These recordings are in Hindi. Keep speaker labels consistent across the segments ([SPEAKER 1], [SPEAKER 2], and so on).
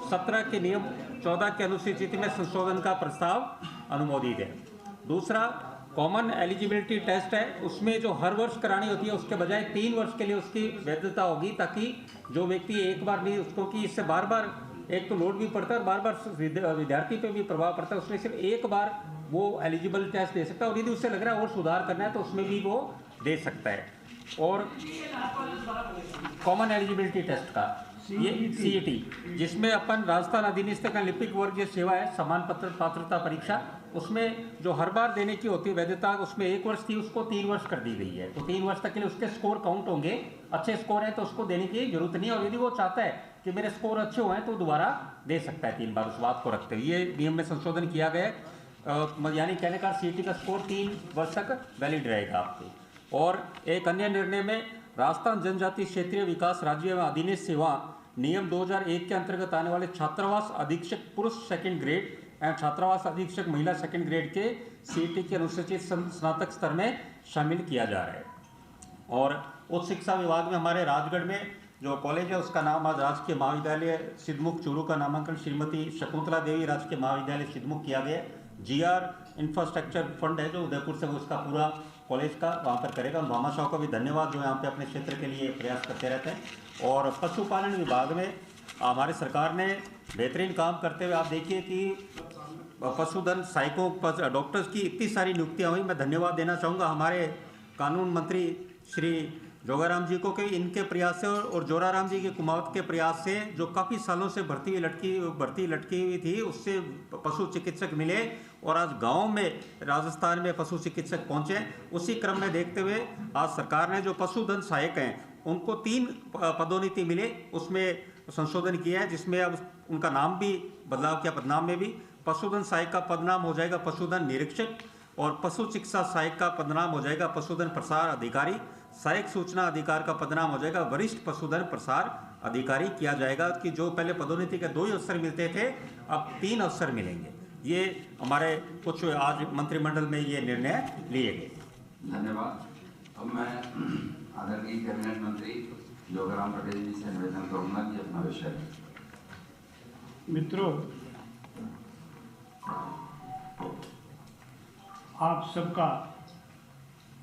[SPEAKER 1] 17 के नियम 14 के अनुसूचित में संशोधन का प्रस्ताव अनुमोदित है। दूसरा कॉमन एलिजिबिलिटी टेस्ट है, उसमें जो हर वर्ष करानी होती है उसके बजाय 3 वर्ष के लिए उसकी वैधता होगी, ताकि जो व्यक्ति एक बार नहीं उसको कि इससे बार बार एक तो लोड भी पड़ता है और बार बार विद्यार्थी पे भी प्रभाव पड़ता है, उसमें सिर्फ एक बार वो एलिजिबल टेस्ट दे सकता है और यदि उससे लग रहा है और सुधार करना है तो उसमें भी वो दे सकता है। और कॉमन एलिजिबिलिटी टेस्ट का ये CET, जिसमें अपन राजस्थान अधिनियम का लिपिक वर्ग सेवा है समान पात्रता परीक्षा, उसमें जो हर बार देने की होती है वैधता, उसमें 1 वर्ष थी उसको 3 वर्ष कर दी गई है। तो 3 वर्ष तक के लिए उसके स्कोर काउंट होंगे, अच्छे स्कोर है तो उसको देने की जरूरत नहीं है, और यदि वो चाहता है कि मेरे स्कोर अच्छे हुए हैं तो दोबारा दे सकता है 3 बार, उस बात को रखते हुए ये नियम में संशोधन किया गया है। यानी कहने का CET का स्कोर 3 वर्ष तक वैलिड रहेगा आपके। और एक अन्य निर्णय में राजस्थान जनजातीय क्षेत्रीय विकास राज्य एवं अधिनियम सेवा नियम 2001 के अंतर्गत आने वाले छात्रावास अधीक्षक पुरुष 2nd ग्रेड एवं छात्रावास अधीक्षक महिला 2nd ग्रेड के CET के अनुसूचित स्नातक स्तर में शामिल किया जा रहा है। और उच्च शिक्षा विभाग में हमारे राजगढ़ में जो कॉलेज है उसका नाम आज राजकीय महाविद्यालय सिद्धमुख चूरू का नामांकन श्रीमती शकुंतला देवी राजकीय महाविद्यालय सिद्धमुख किया गया। GR इंफ्रास्ट्रक्चर फंड है जो उदयपुर से उसका पूरा कॉलेज का वहाँ पर करेगा। भामाशाह का भी धन्यवाद जो यहाँ पे अपने क्षेत्र के लिए प्रयास करते रहते हैं। और पशुपालन विभाग में हमारे सरकार ने बेहतरीन काम करते हुए आप देखिए कि पशुधन सहायकों डॉक्टर्स की इतनी सारी नियुक्तियाँ हुई। मैं धन्यवाद देना चाहूँगा हमारे कानून मंत्री श्री जोगाराम जी को कि इनके प्रयास से और जोराराम जी के कुमावत के प्रयास से जो काफ़ी सालों से भर्ती लटकी हुई थी उससे पशु चिकित्सक मिले और आज गांव में राजस्थान में पशु चिकित्सक पहुंचे। उसी क्रम में देखते हुए आज सरकार ने जो पशुधन सहायक हैं उनको 3 पदोन्नति मिले, उसमें संशोधन किया है जिसमें अब उनका नाम भी बदलाव किया। पदनाम में भी पशुधन सहायक का पदनाम हो जाएगा पशुधन निरीक्षक और पशु चिकित्सा सहायक का पदनाम हो जाएगा पशुधन प्रसार अधिकारी। सहायक सूचना अधिकार का पदनाम हो जाएगा वरिष्ठ पशुधन प्रसार अधिकारी किया जाएगा। कि जो पहले पदोन्नति के 2 ही अवसर मिलते थे अब 3 अवसर मिलेंगे। ये हमारे कुछ आज मंत्रिमंडल में ये निर्णय लिए गए।
[SPEAKER 2] धन्यवाद। अब मैं आदरणीय कैबिनेट मंत्री जोगाराम पटेल जी से निवेदन करूंगा कि अपना विषय।
[SPEAKER 3] मित्रों, आप सबका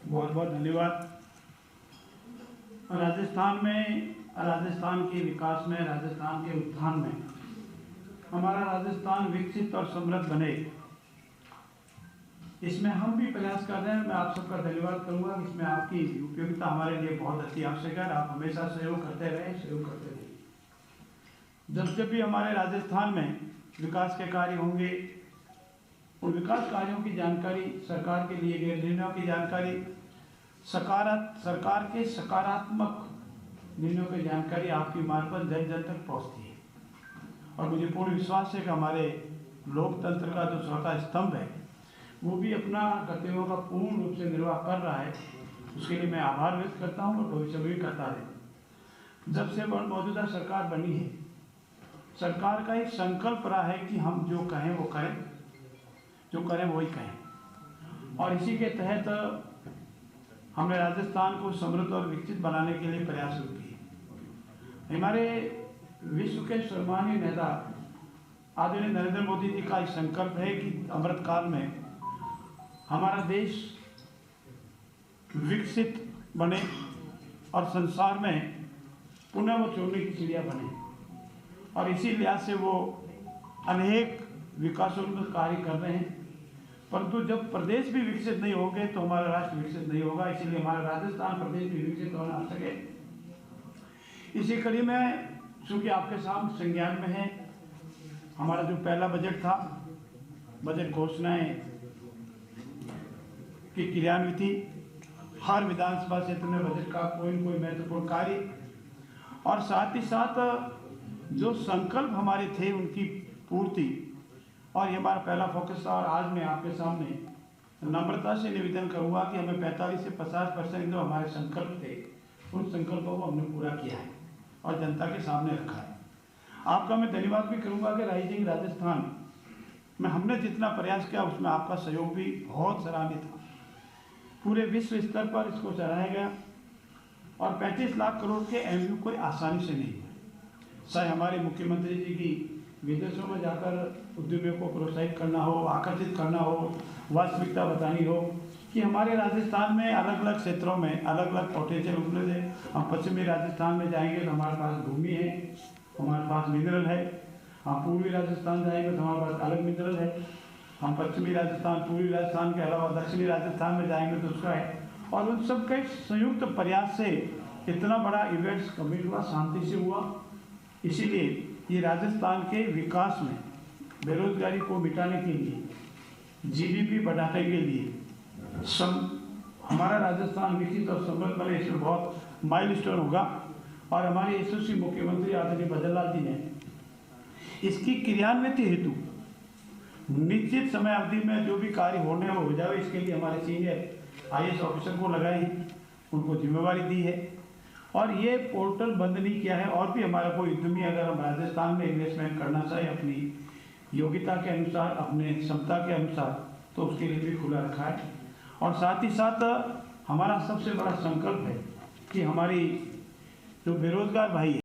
[SPEAKER 3] बहुत बहुत धन्यवाद। राजस्थान के विकास में, राजस्थान के उत्थान में हमारा राजस्थान विकसित और समृद्ध बने, इसमें हम भी प्रयास कर रहे हैं। मैं आप सबका धन्यवाद करूंगा। इसमें आपकी उपयोगिता हमारे लिए बहुत अति आवश्यक है। आप हमेशा सहयोग करते रहे। जब भी हमारे राजस्थान में विकास के कार्य होंगे, उन विकास कार्यों की जानकारी, सरकार के लिए गए निर्णयों की जानकारी, सरकार के सकारात्मक निर्णयों की जानकारी आपकी मार्फत जन जन तक पहुंचती है। और मुझे पूर्ण विश्वास है कि हमारे लोकतंत्र का जो चौथा स्तंभ है वो भी अपना कर्तव्यों का पूर्ण रूप से निर्वाह कर रहा है। उसके लिए मैं आभार व्यक्त करता हूँ और भविष्य में भी करता रहे। जब से मौजूदा सरकार बनी है, सरकार का एक संकल्प रहा है कि हम जो कहें वो करें, जो करें वही कहें। और इसी के तहत हमने राजस्थान को समृद्ध और विकसित बनाने के लिए प्रयास शुरू किए। हमारे विश्व के सम्मानीय नेता आदरणीय नरेंद्र मोदी जी का संकल्प है कि अमृतकाल में हमारा देश विकसित बने और संसार में पुनः वो चोरने की चिड़िया बने। और इसी लिहाज से वो अनेक विकासोन्मुख कार्य कर रहे हैं। परंतु जब प्रदेश भी विकसित नहीं होंगे तो हमारा राष्ट्र विकसित नहीं होगा। इसीलिए हमारा राजस्थान प्रदेश भी विकसित होना आवश्यक है। इसी कड़ी में चूँकि आपके सामने संज्ञान में है, हमारा जो पहला बजट था, बजट घोषणाएं की क्रियान्विति, हर विधानसभा क्षेत्र में बजट का कोई न कोई महत्वपूर्ण कार्य, और साथ ही साथ जो संकल्प हमारे थे उनकी पूर्ति, और ये हमारा पहला फोकस था। और आज मैं आपके सामने नम्रता से निवेदन करूंगा कि हमें 45 से 50% जो हमारे संकल्प थे उन संकल्पों को हमने पूरा किया है और जनता के सामने रखा है। आपका मैं धन्यवाद भी करूंगा कि राइजिंग राजस्थान में हमने जितना प्रयास किया उसमें आपका सहयोग भी बहुत सराहनीय था। पूरे विश्व स्तर पर इसको सराहा गया और 35 लाख करोड़ के MOU कोई आसानी से नहीं हुए। चाहे हमारे मुख्यमंत्री जी की विदेशों में जाकर उद्यमियों को प्रोत्साहित करना हो, आकर्षित करना हो, वास्तविकता बतानी हो कि हमारे राजस्थान में अलग अलग क्षेत्रों में अलग अलग पोटेंशियल उपलब्ध है। हम पश्चिमी राजस्थान में जाएंगे तो हमारे पास भूमि है, हमारे पास मिनरल है। हम पूर्वी राजस्थान जाएंगे तो हमारे पास अलग मिनरल है। हम पश्चिमी राजस्थान, पूर्वी राजस्थान के अलावा दक्षिणी राजस्थान में जाएंगे तो उसका है। और उन सब के संयुक्त प्रयास से इतना बड़ा इवेंट्स कमिट हुआ, शांति से हुआ। इसीलिए ये राजस्थान के विकास में, बेरोजगारी को मिटाने के लिए, जीडीपी बढ़ाने के लिए हमारा राजस्थान विकसित और समृद्ध बने, इसमें बहुत माइलस्टोन होगा। और हमारे यशस्वी मुख्यमंत्री आदरणीय भजनलाल जी ने इसकी क्रियान्वित हेतु निश्चित समय अवधि में जो भी कार्य होने हो जाए, इसके लिए हमारे सीनियर आईएएस ऑफिसर को लगाए हैं, उनको जिम्मेवारी दी है। और ये पोर्टल बंद नहीं किया है। और भी हमारा कोई उद्यमी अगर हम राजस्थान में इन्वेस्टमेंट करना चाहे अपनी योग्यता के अनुसार, अपने क्षमता के अनुसार, तो उसके लिए भी खुला रखा है। और साथ ही साथ हमारा सबसे बड़ा संकल्प है कि हमारी जो बेरोजगार भाई